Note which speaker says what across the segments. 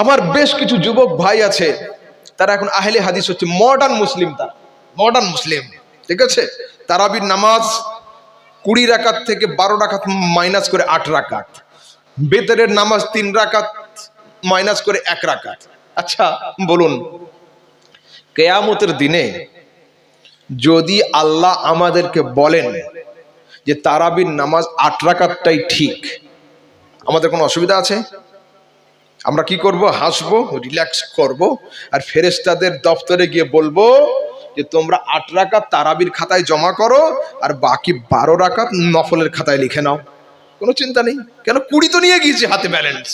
Speaker 1: আমার বেশ কিছু যুবক ভাই আছে, তারা এখন আহলে হাদিস হচ্ছে, মডার্ন মুসলিম, তারা মডার্ন মুসলিম। ঠিক আছে, তারাবির নামাজ 20 রাকাত থেকে 12 রাকাত মাইনাস করে 8 রাকাত, বেতরের নামাজ 3 রাকাত মাইনাস করে 1 রাকাত। আচ্ছা বলুন, কিয়ামতের দিনে যদি আল্লাহ আমাদেরকে বলেন যে তারাবির নামাজ 8 রাকাতটাই ঠিক, আমাদের কোনো অসুবিধা আছে? আমরা কি করব? হাসবো, রিল্যাক্স করব, আর ফেরেশতাদের দপ্তরে গিয়ে বলবো যে তোমরা 8 রাকাত তারাবির খাতায় জমা করো আর বাকি 12 রাকাত নফলের খাতায় লিখে নাও, কোনো চিন্তা নেই। কেন? 20 তো নিয়ে গিয়েছি হাতে ব্যালেন্স।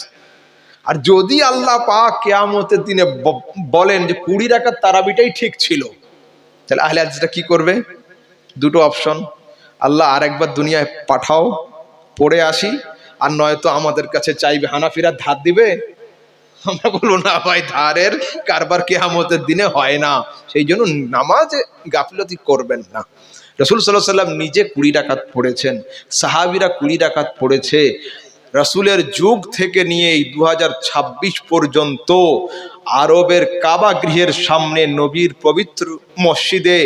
Speaker 1: আর যদি আল্লাহ পাক কিয়ামতের দিনে বলেন যে 20 রাকাত তারাবিটাই ঠিক ছিল, তাহলে আহলে হাদিসরা কি করবে? দুটো অপশন, আল্লাহ আরেকবার দুনিয়ায় পাঠাও, পড়ে আসি, আর নয়তো আমাদের কাছে চাইবে, হানাফিরা ধার দিবে। আমরা বলবো না ভাই, ধারের কারবার কিয়ামতের দিনে হয় না, সেই জন্য নামাজে গাফিলতি করবেন না। রাসূল সাল্লাল্লাহু আলাইহি ওয়াসাল্লাম নিজে 20 রাকাত পড়েছেন, সাহাবীরা 20 রাকাত পড়েছে। রাসূলের যুগ থেকে নিয়ে এই 2026 পর্যন্ত আরবের কাবা গৃহের সামনে নবীর পবিত্র মসজিদে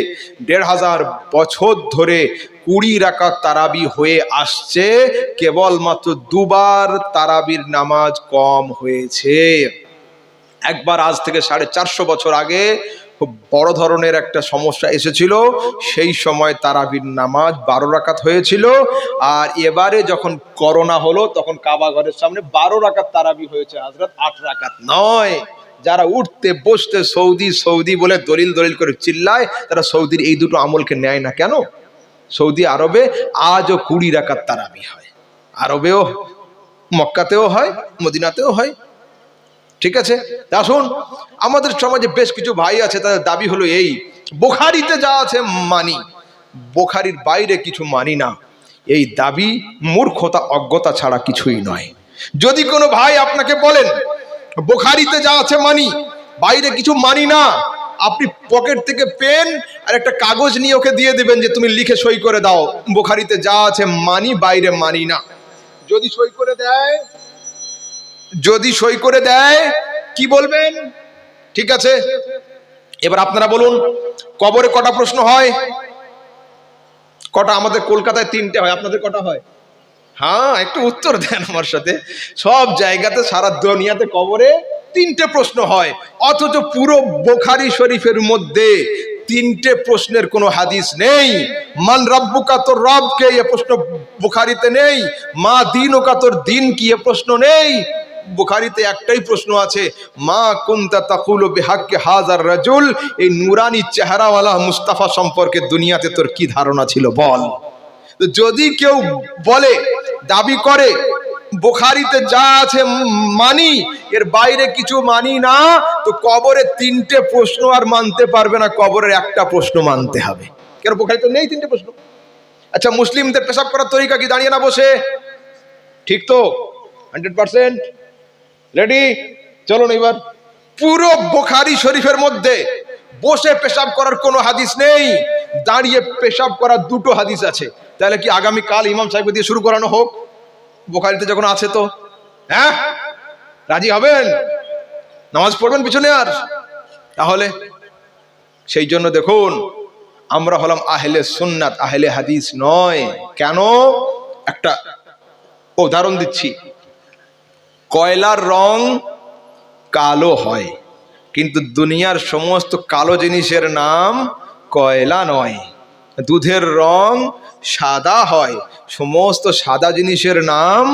Speaker 1: 1500 বছর ধরে 20 রাকাত তারাবি হয়ে আসছে। কেবলমাত্র দুবার তারাবির নামাজ কম হয়েছে। একবার আজ থেকে 450 বছর আগে খুব বড় ধরনের একটা সমস্যা এসেছিল, সেই সময় তারাবির নামাজ 12 রাকাত হয়েছিল। আর এবারে যখন করোনা হলো তখন কাবা ঘরের সামনে 12 রাকাত তারাবি হয়েছে হযরত, 8 রাকাত নয়। যারা উঠতে বসতে সৌদি সৌদি বলে দলিল করে চিল্লায়, তারা সৌদির এই দুটো আমলকে নেয় না কেন? সৌদি আরবে আজও 20 রাকাত তারাবি হয়, আরবেও, মক্কাতেও হয়, মদিনাতেও হয়। ঠিক আছে, আসুন, আমাদের সমাজে বেশ কিছু ভাই আছে, তাদের দাবি হলো এই, বুখারীতে যা আছে মানি, বুখারীর বাইরে কিছু মানি না। এই দাবি মূর্খতা, অজ্ঞতা ছাড়া কিছুই নয়। যদি কোনো ভাই আপনাকে বলেন বুখারীতে যা আছে মানি, বাইরে কিছু মানি না, আপনি পকেট থেকে পেন আর একটা কাগজ নিয়ে ওকে দিয়ে দিবেন যে তুমি লিখে সই করে দাও, বুখারীতে যা আছে মানি, বাইরে মানি না। যদি সই করে দেয়, কি বলবেন? ঠিক আছে, এবার আপনারা বলুন, কবরে কটা প্রশ্ন হয়? কটা? আমাদের কলকাতায় 3টে হয়, আপনাদের কটা হয়? হ্যাঁ, একটু উত্তর দেন আমার সাথে। সব জায়গাতে, সারা দুনিয়াতে কবরে 3টে প্রশ্ন হয়, অথচ পুরো বুখারী শরীফের মধ্যে 3টে প্রশ্নের কোনো হাদিস নেই। মান রাব্বুকা, তোর রব কে, এ প্রশ্ন বুখারীতে নেই। মা দীনুকা, তোর দিন কি, এ প্রশ্ন নেই। বুখারীতে একটাই প্রশ্ন আছে, মা কুনতা তাকুলু বিহাক্কি হাযার রাজুল, এই নূরানি চেহারাওয়ালা মুস্তাফা সম্পর্কে দুনিয়াতে তোর কি ধারণা ছিল বল। তো যদি কেউ বলে, দাবি করে বুখারীতে যা আছে মানি, এর বাইরে কিছু মানি না, তো কবরে 3টে প্রশ্ন আর মানতে পারবে না, কবরের একটা প্রশ্ন মানতে হবে। কেন? বুখারীতে নেই 3টে প্রশ্ন। আচ্ছা, মুসলিমদের পেশাব করার তরিকা কি দাঁড়িয়ে না বসে? ঠিক তো? 100% রেডি? চলুন এবার, পুরো বুখারী শরীফের মধ্যে বসে পেশাব করার কোনো হাদিস নেই, দাঁড়িয়ে পেশাব করার 2টো হাদিস আছে। তাহলে কি আগামী কাল ইমাম সাহেব দিয়ে শুরু করানো হোক? বুখারীতে যখন আছে তো, হ্যাঁ, রাজি হবেন? নামাজ পড়বেন পিছনে আর? তাহলে সেই জন্য দেখুন, আমরা হলাম আহলে সুন্নাত, আহলে হাদিস নয়। কেন? একটা উদাহরণ দিচ্ছি। কয়লার রং কালো হয়, কিন্তু দুনিয়ার সমস্ত কালো জিনিসের নাম কয়লা নয়। দুধের রং সাদা হয়, সমস্ত সাদা জিনিসের নাম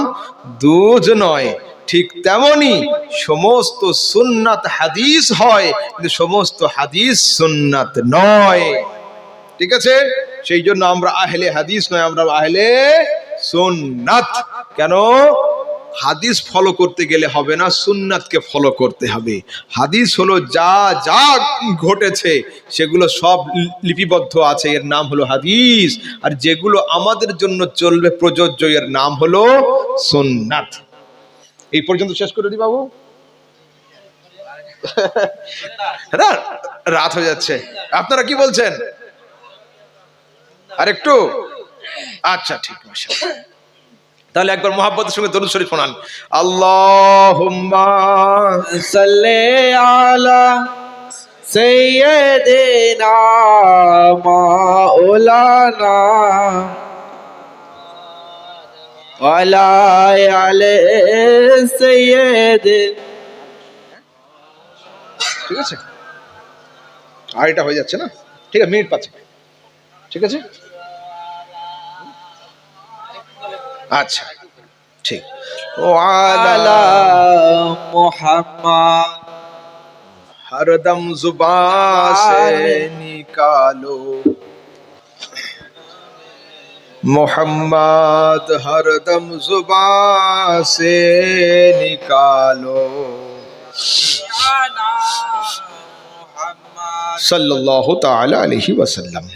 Speaker 1: দুধ নয়। ঠিক তেমনি সমস্ত সুন্নাত হাদিস হয়, কিন্তু সমস্ত হাদিস সুন্নাত নয়। ঠিক আছে, সেই জন্য আমরা আহলে হাদিস নয়, আমরা আহলে সুন্নাত। কেন? হাদিস ফলো করতে গেলে হবে না, সুন্নাতকে ফলো করতে হবে। হাদিস হলো যা যা ঘটেছে সেগুলো সব লিপিবদ্ধ আছে, এর নাম হলো হাদিস। আর যেগুলো আমাদের জন্য চলবে, প্রযোজ্য, এর নাম হলো সুন্নাত। এই পর্যন্ত শেষ করে দিই বাবু, রাত হয়ে যাচ্ছে। আপনারা কি বলছেন? আর একটু? আচ্ছা, ঠিক আছে। তাহলে একবার মোহাব্বতের সঙ্গে দরুদ শরীফ শোনান। আল্লাহুম্মা
Speaker 2: সাল্লি আলা সাইয়্যিদিনা মাওলানা ওয়ালা আলি সাইয়্যিদিনা।
Speaker 1: ঠিক আছে, আর এটা হয়ে যাচ্ছে না, ঠিক আছে, মিনিট 5, ঠিক আছে, আচ্ছা ঠিক। ও
Speaker 2: আলা মুহাম্মদ
Speaker 1: हरदम जुबान से निकालो मोहम्मद, हरदम जुबान से निकालो सल्लल्लाहु ताला अलैहि वसल्लम।